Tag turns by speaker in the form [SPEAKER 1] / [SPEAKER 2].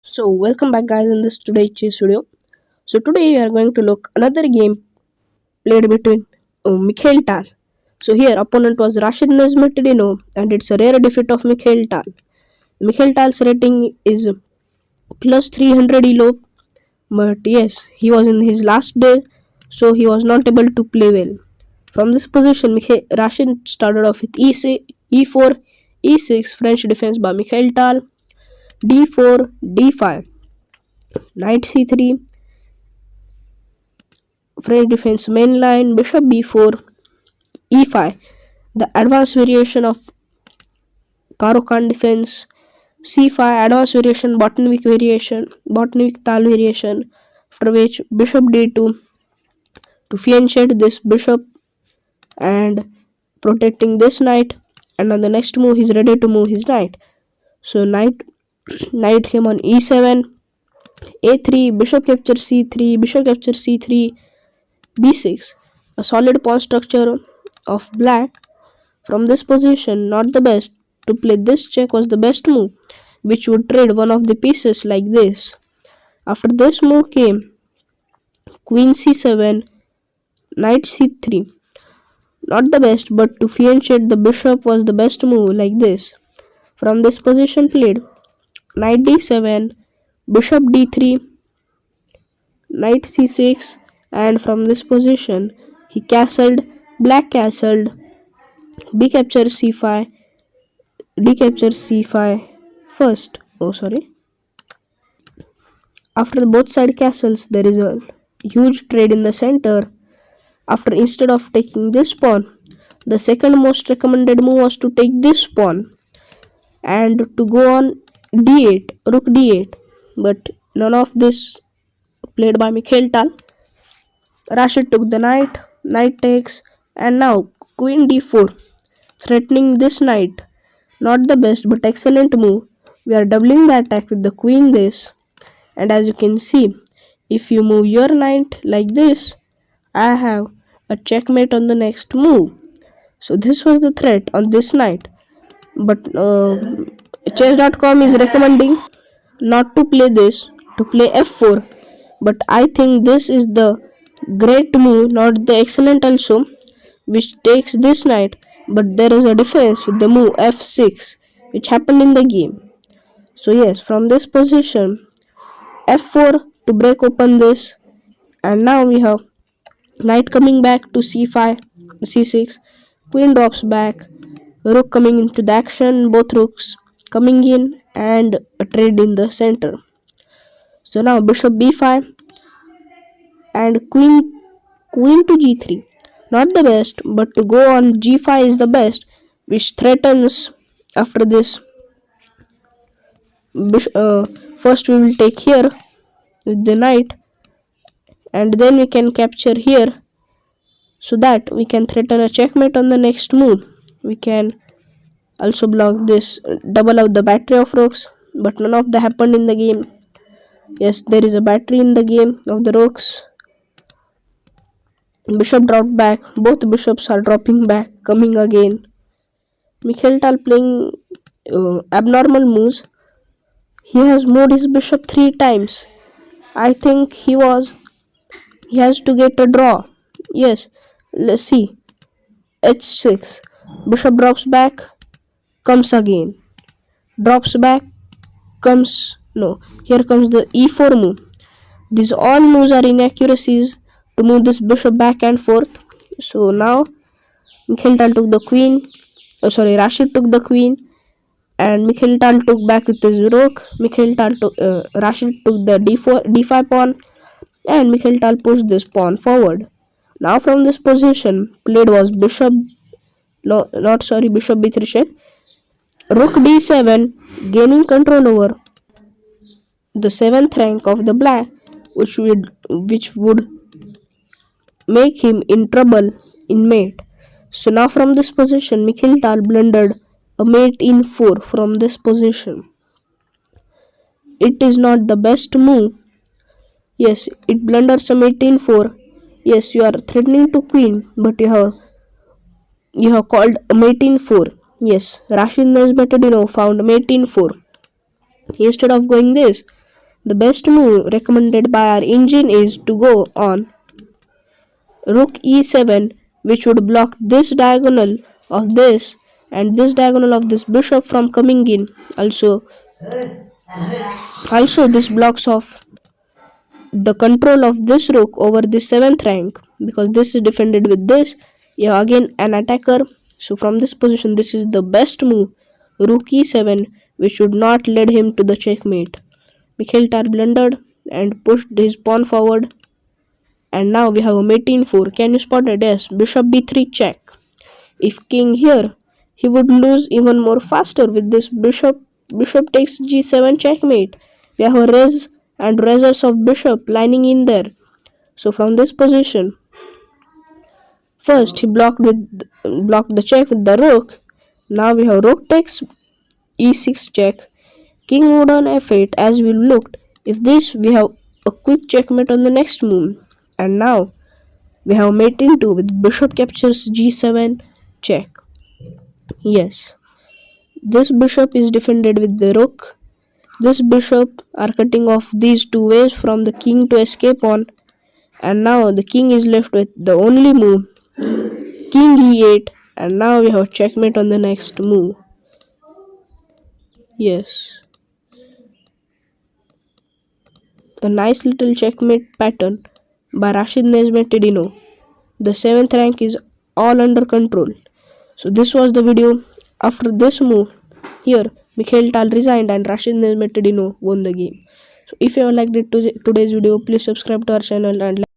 [SPEAKER 1] So welcome back guys in this today's chess video. So today we are going to look another game played between Mikhail Tal. So here opponent was Rashid Nezhmetdinov and it's a rare defeat of Mikhail Tal. Mikhail Tal's rating is plus 300 elo, but yes, he was in his last day, so he was not able to play well. From this position, Rashid started off with E4, E6, French defense by Mikhail Tal, D4, D5, Knight C3, French defense main line, Bishop B4, E5, the advanced variation of Karo-Khan defense, C5, advanced variation, Botvinnik Tal variation, after which Bishop D2 to fianchet this bishop and protecting this knight, and on the next move he's ready to move his knight. So knight came on E7, A3, bishop capture C3, bishop capture C3, B6, a solid pawn structure of black. From this position, not the best. To play this check was the best move, which would trade one of the pieces like this. After this move came Queen C7, Knight C3. Not the best, but to fianchet the bishop was the best move like this. From this position played Knight D7, Bishop D3, Knight C6, and from this position he castled, black castled, B capture C5, D capture C5 first. After both side castles, there is a huge trade in the center. Instead of taking this pawn, the second most recommended move was to take this pawn and to go on D8, Rook D8. But none of this played by Mikhail Tal. Rashid took the knight, knight takes, and now Queen D4, threatening this knight. Not the best but excellent move. We are doubling the attack with the queen this, and as you can see, if you move your knight like this, I have a checkmate on the next move. So this was the threat on this knight, but chess.com is recommending not to play this, to play f4, but I think this is the great move, not the excellent also, which takes this knight, but there is a difference with the move f6 which happened in the game. So yes, from this position f4 to break open this, and now we have knight coming back to c5, c6, queen drops back, rook coming into the action, both rooks coming in, and a trade in the center. So now bishop b5 and queen to g3. Not the best, but to go on g5 is the best, which threatens after this. First we will take here with the knight, and then we can capture here, so that we can threaten a checkmate on the next move. We can also block this, double out the battery of rooks, but none of that happened in the game. Yes, there is a battery in the game of the rooks. Bishop dropped back, both bishops are dropping back, coming again. Mikhail Tal playing abnormal moves. He has moved his bishop 3 times. I think he has to get a draw. Yes, let's see. h6, bishop drops back, comes again, drops back, comes, no, here comes the e4 move. These all moves are inaccuracies to move this bishop back and forth. So now Mikhail Tal took the queen, Rashid took the queen, and Mikhail Tal took back with his rook. Rashid took the d5 pawn, and Mikhail Tal pushed this pawn forward. Now from this position played was bishop b3 check, rook d7, gaining control over the 7th rank of the black, which would make him in trouble in mate. So now from this position Mikhail Tal blundered a mate in 4 from this position. It is not the best move. Yes, it blunders a mate in 4. Yes, you are threatening to queen, but you have called a mate in 4. Yes, Rashid Nezhmetdinov found mate in 4. Instead of going this, The best move recommended by our engine is to go on rook e7, which would block this diagonal of this and this diagonal of this bishop from coming in. Also this blocks off the control of this rook over the 7th rank, because this is defended with this. You have again an attacker. So from this position, this is the best move, rook e7, which would not lead him to the checkmate. Mikhail blundered and pushed his pawn forward, and now we have a mate in 4. Can you spot it? Yes, bishop b3 check. If king here, he would lose even more faster with this bishop. Bishop takes g7 checkmate. We have a res and reses of bishop lining in there. So from this position, first he blocked the check with the rook. Now we have rook takes e6 check. King moved on f8 as we looked. If this, we have a quick checkmate on the next move. And now we have mate in 2 with bishop captures g7 check. Yes, this bishop is defended with the rook. This bishop are cutting off these two ways from the king to escape on, and now the king is left with the only move, king e8, and now we have checkmate on the next move. Yes, a nice little checkmate pattern by Rashid Nezhmetdinov. The 7th rank is all under control. So this was the video. After this move, here Mikhail resigned and Rashid Nezhmetdinov won the game. So if you have liked today's video, please subscribe to our channel and